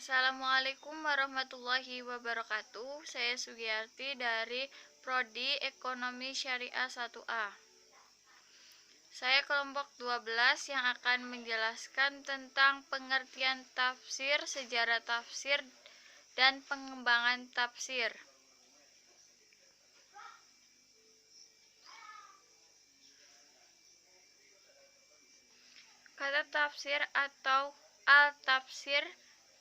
Assalamualaikum warahmatullahi wabarakatuh. Saya Sugiyarti dari Prodi Ekonomi Syariah 1A. Saya kelompok 12 yang akan menjelaskan tentang pengertian tafsir, sejarah tafsir, dan pengembangan tafsir. Kata tafsir atau al-tafsir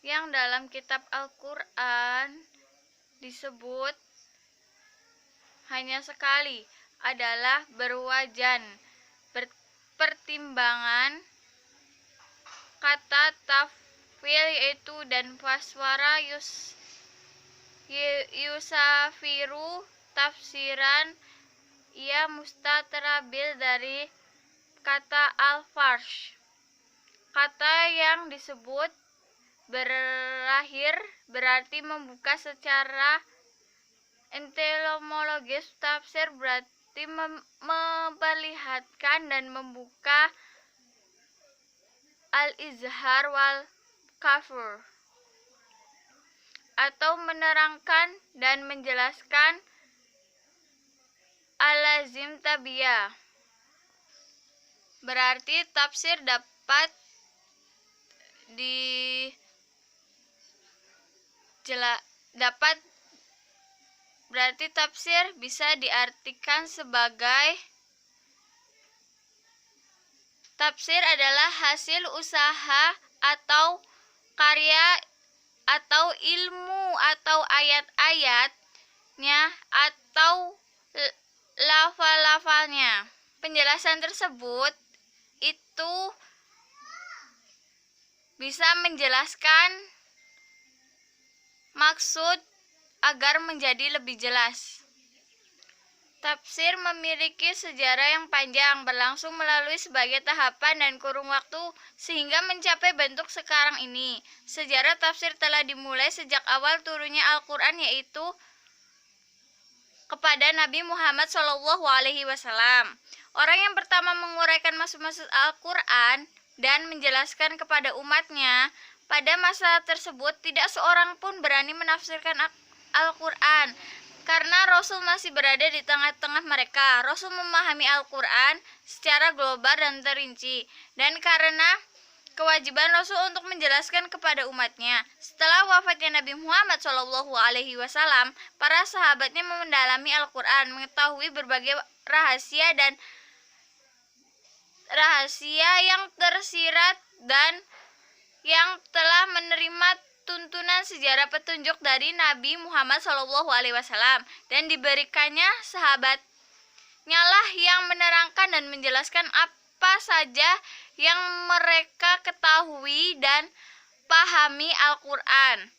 yang dalam kitab Al-Quran disebut hanya sekali adalah berwajan, pertimbangan kata tafwil yaitu dan faswara yusafiru tafsiran ia mustaterabil dari kata al-farsh. Kata yang disebut berakhir berarti membuka secara entomologis. Tafsir berarti memperlihatkan dan membuka al-izhar wal kafur, atau menerangkan dan menjelaskan al-lazim tabiyah. Berarti tafsir berarti tafsir bisa diartikan sebagai tafsir adalah hasil usaha atau karya atau ilmu atau ayat-ayatnya atau lafal-lafalnya. Penjelasan tersebut itu bisa menjelaskan maksud agar menjadi lebih jelas. Tafsir memiliki sejarah yang panjang, berlangsung melalui sebagai tahapan dan kurun waktu sehingga mencapai bentuk sekarang ini. Sejarah tafsir telah dimulai sejak awal turunnya Al-Quran, yaitu kepada Nabi Muhammad SAW. Orang yang pertama menguraikan maksud-maksud Al-Quran dan menjelaskan kepada umatnya. Pada masa tersebut tidak seorang pun berani menafsirkan Al-Quran karena Rasul masih berada di tengah-tengah mereka. Rasul memahami Al-Quran secara global dan terinci, dan karena kewajiban Rasul untuk menjelaskan kepada umatnya. Setelah wafatnya Nabi Muhammad SAW, para sahabatnya mendalami Al-Quran, mengetahui berbagai rahasia yang tersirat dan yang telah menerima tuntunan sejarah petunjuk dari Nabi Muhammad SAW, dan diberikannya sahabatnya lah yang menerangkan dan menjelaskan apa saja yang mereka ketahui dan pahami Al-Quran.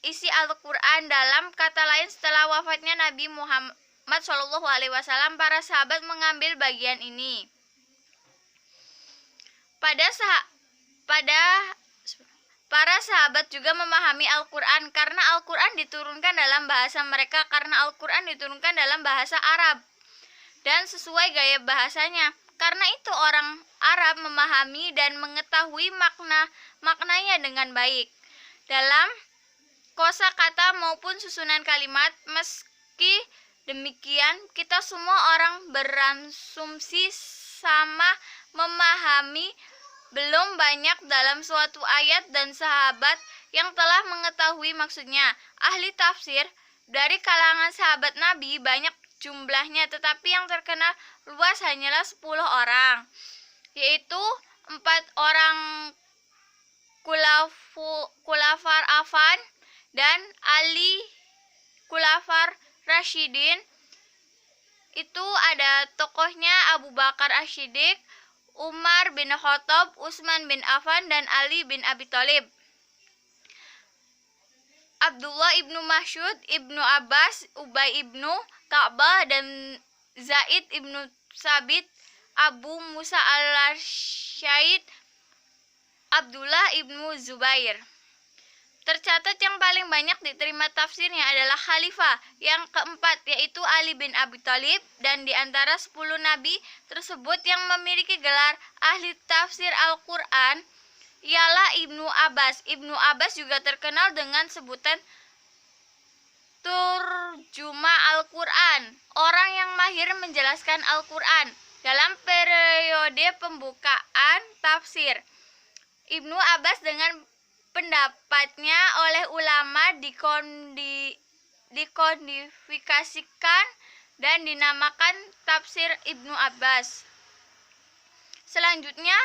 Isi Al-Quran. Dalam kata lain, setelah wafatnya Nabi Muhammad SAW, para sahabat mengambil bagian ini. Para sahabat juga memahami Al-Quran karena Al-Quran diturunkan dalam bahasa mereka, karena Al-Quran diturunkan dalam bahasa Arab dan sesuai gaya bahasanya. Karena itu orang Arab memahami dan mengetahui maknanya dengan baik dalam kosakata maupun susunan kalimat. Meski demikian, kita semua orang berasumsi sama memahami belum banyak dalam suatu ayat dan sahabat yang telah mengetahui maksudnya. Ahli tafsir dari kalangan sahabat Nabi banyak jumlahnya, tetapi yang terkenal luas hanyalah 10 orang, yaitu 4 orang Khulafar Afan dan Ali Khulafar Rasyidin. Itu ada tokohnya Abu Bakar As-Siddiq, Umar bin Khattab, Utsman bin Affan, dan Ali bin Abi Thalib. Abdullah ibnu Mas'ud, Ibnu Abbas, Ubay ibnu Ka'bah, dan Zaid ibnu Sabit, Abu Musa al-Syaid, Abdullah ibnu Zubair. Tercatat yang paling banyak diterima tafsirnya adalah khalifah yang keempat, yaitu Ali bin Abi Thalib, dan di antara 10 nabi tersebut yang memiliki gelar ahli tafsir Al-Quran ialah Ibnu Abbas. Ibnu Abbas juga terkenal dengan sebutan Turjuma Al-Quran, orang yang mahir menjelaskan Al-Quran. Dalam periode pembukaan tafsir, Ibnu Abbas dengan pendapatnya oleh ulama dikodifikasikan dan dinamakan tafsir Ibnu Abbas. Selanjutnya,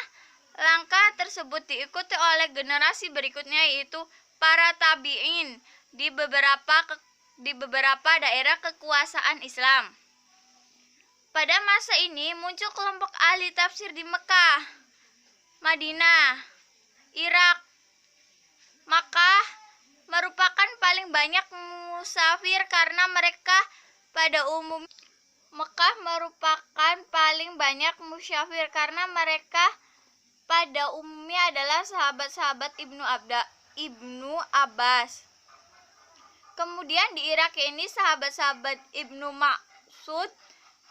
langkah tersebut diikuti oleh generasi berikutnya, yaitu para tabi'in di beberapa daerah kekuasaan Islam. Pada masa ini muncul kelompok ahli tafsir di Mekah, Madinah, Irak. Makkah merupakan paling banyak musafir karena mereka pada umumnya adalah sahabat-sahabat Ibnu Abbas. Kemudian di Irak ini sahabat-sahabat Ibnu Mas'ud.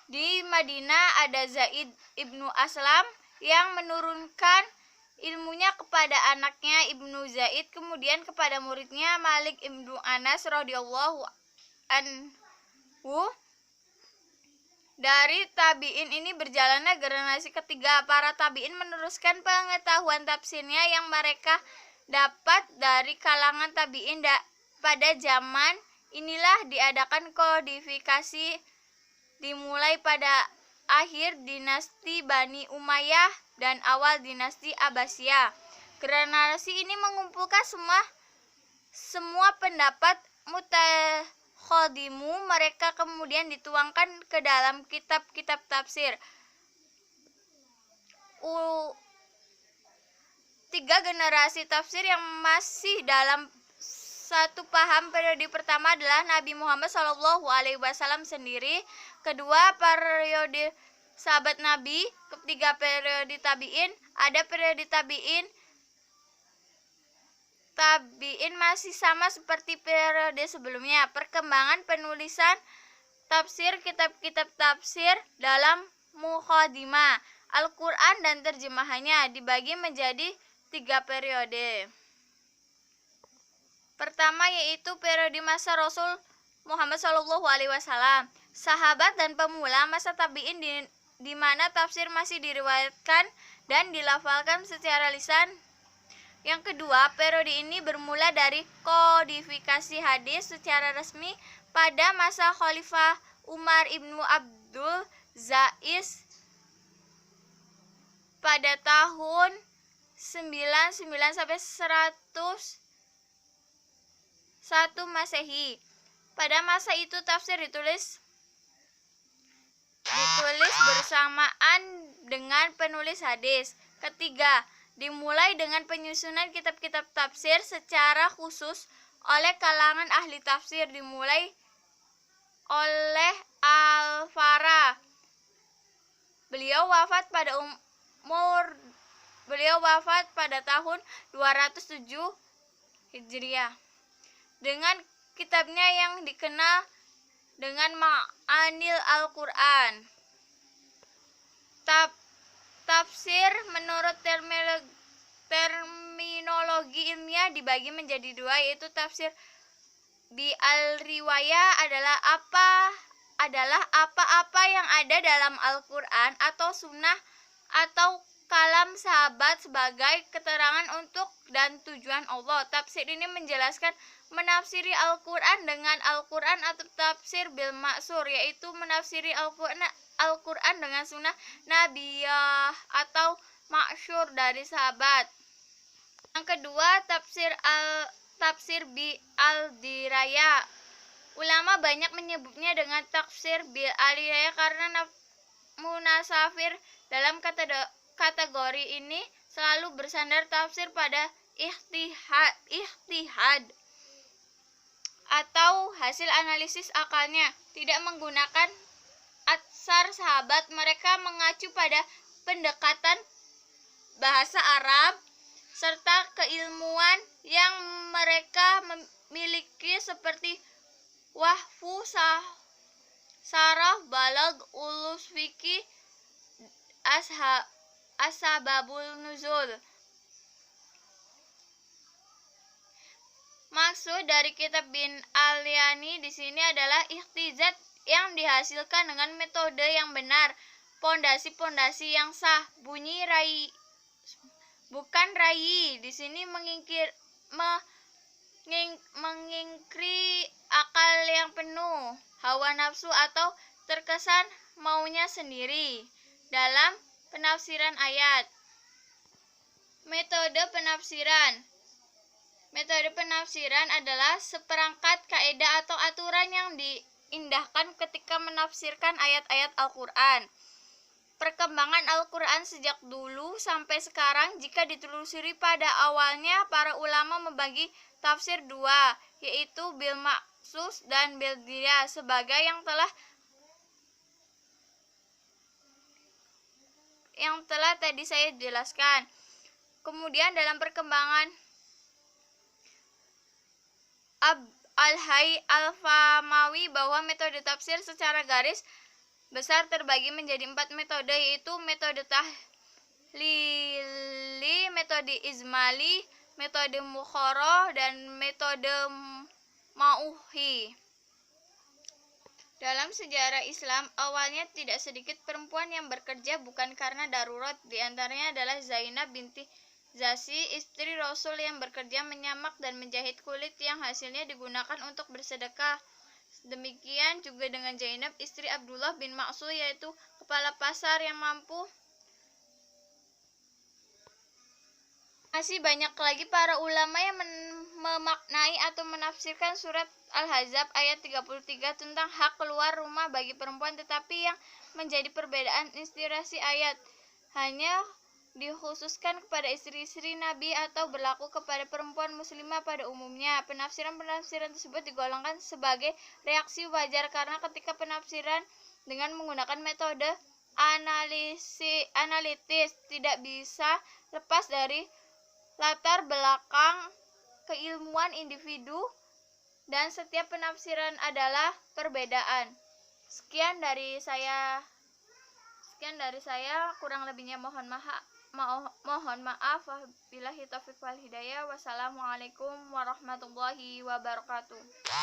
Di Madinah ada Zaid Ibnu Aslam yang menurunkan ilmunya kepada anaknya Ibnu Zaid, kemudian kepada muridnya Malik Ibnu Anas radhiyallahu anhu. Dari tabi'in ini berjalannya generasi ketiga. Para tabi'in meneruskan pengetahuan tafsirnya yang mereka dapat dari kalangan tabi'in. Pada zaman inilah diadakan kodifikasi, dimulai pada akhir dinasti Bani Umayyah dan awal dinasti Abbasiyah. Generasi ini mengumpulkan semua pendapat mutakhadimu. Mereka kemudian dituangkan ke dalam kitab-kitab tafsir. Tiga generasi tafsir yang masih dalam satu paham. Periode pertama adalah Nabi Muhammad SAW sendiri, kedua periode sahabat Nabi, ketiga periode tabi'in. Ada periode tabi'in masih sama seperti periode sebelumnya. Perkembangan penulisan tafsir, kitab-kitab tafsir dalam muqaddimah Al-Quran dan terjemahannya dibagi menjadi 3 periode. Pertama yaitu periode masa Rasul Muhammad SAW, sahabat dan pemula masa tabi'in, di mana tafsir masih diriwayatkan dan dilafalkan secara lisan. Yang kedua, periode ini bermula dari kodifikasi hadis secara resmi pada masa Khalifah Umar Ibnu Abdul Aziz pada tahun 99 sampai 101 Masehi. Pada masa itu tafsir ditulis bersamaan dengan penulis hadis. Ketiga, dimulai dengan penyusunan kitab-kitab tafsir secara khusus oleh kalangan ahli tafsir, dimulai oleh Al-Fara. Beliau wafat pada tahun 207 Hijriah dengan kitabnya yang dikenal dengan Ma'anil Al-Quran. Tafsir menurut terminologi ilmiah dibagi menjadi dua, yaitu tafsir bi al-riwayah adalah apa-apa yang ada dalam Al-Quran atau sunnah atau kalam sahabat sebagai keterangan untuk dan tujuan Allah. Tafsir ini menjelaskan menafsiri Al-Quran dengan Al-Quran, atau tafsir bil maksur, yaitu menafsiri Al-Quran dengan sunnah nabiyah atau maksyur dari sahabat. Yang kedua, tafsir bi al-diraya. Ulama banyak menyebutnya dengan tafsir bil al-diraya karena munasafir dalam kategori ini selalu bersandar tafsir pada ihtihad atau hasil analisis akalnya, tidak menggunakan atsar sahabat. Mereka mengacu pada pendekatan bahasa Arab serta keilmuan yang mereka miliki seperti wahfu, saraf, balag, ulus fikih, asbabul nuzul. Maksud dari kitab bin Al-Yani di sini adalah ikhtizat yang dihasilkan dengan metode yang benar, pondasi-pondasi yang sah. Bunyi rai bukan rayi di sini mengingkri akal yang penuh, hawa nafsu atau terkesan maunya sendiri dalam penafsiran ayat. Metode penafsiran. Metode penafsiran adalah seperangkat kaidah atau aturan yang diindahkan ketika menafsirkan ayat-ayat Al-Quran. Perkembangan Al-Quran sejak dulu sampai sekarang jika ditelusuri, pada awalnya para ulama membagi tafsir dua, yaitu bil maksus dan bil dia, sebagai yang telah tadi saya jelaskan. Kemudian dalam perkembangan Al-Hayy Al-Famawi bahwa metode tafsir secara garis besar terbagi menjadi 4 metode, yaitu metode tahlili, metode izmali, metode mukhoroh, dan metode mauhi. Dalam sejarah Islam, awalnya tidak sedikit perempuan yang bekerja bukan karena darurat. Di antaranya adalah Zainab binti Jahsy, istri Rasul, yang bekerja menyamak dan menjahit kulit yang hasilnya digunakan untuk bersedekah. Demikian juga dengan Zainab, istri Abdullah bin Mas'ud, yaitu kepala pasar yang mampu. Masih banyak lagi para ulama yang memaknai atau menafsirkan surat Al-Ahzab ayat 33 tentang hak keluar rumah bagi perempuan, tetapi yang menjadi perbedaan inspirasi ayat hanya dikhususkan kepada istri-istri Nabi atau berlaku kepada perempuan muslimah pada umumnya. Penafsiran-penafsiran tersebut digolongkan sebagai reaksi wajar karena ketika penafsiran dengan menggunakan metode analitis tidak bisa lepas dari latar belakang keilmuan individu dan setiap penafsiran adalah perbedaan. Sekian dari saya, kurang lebihnya mohon maaf. Wabillahi taufiq wal hidayah. Wassalamualaikum warahmatullahi wabarakatuh.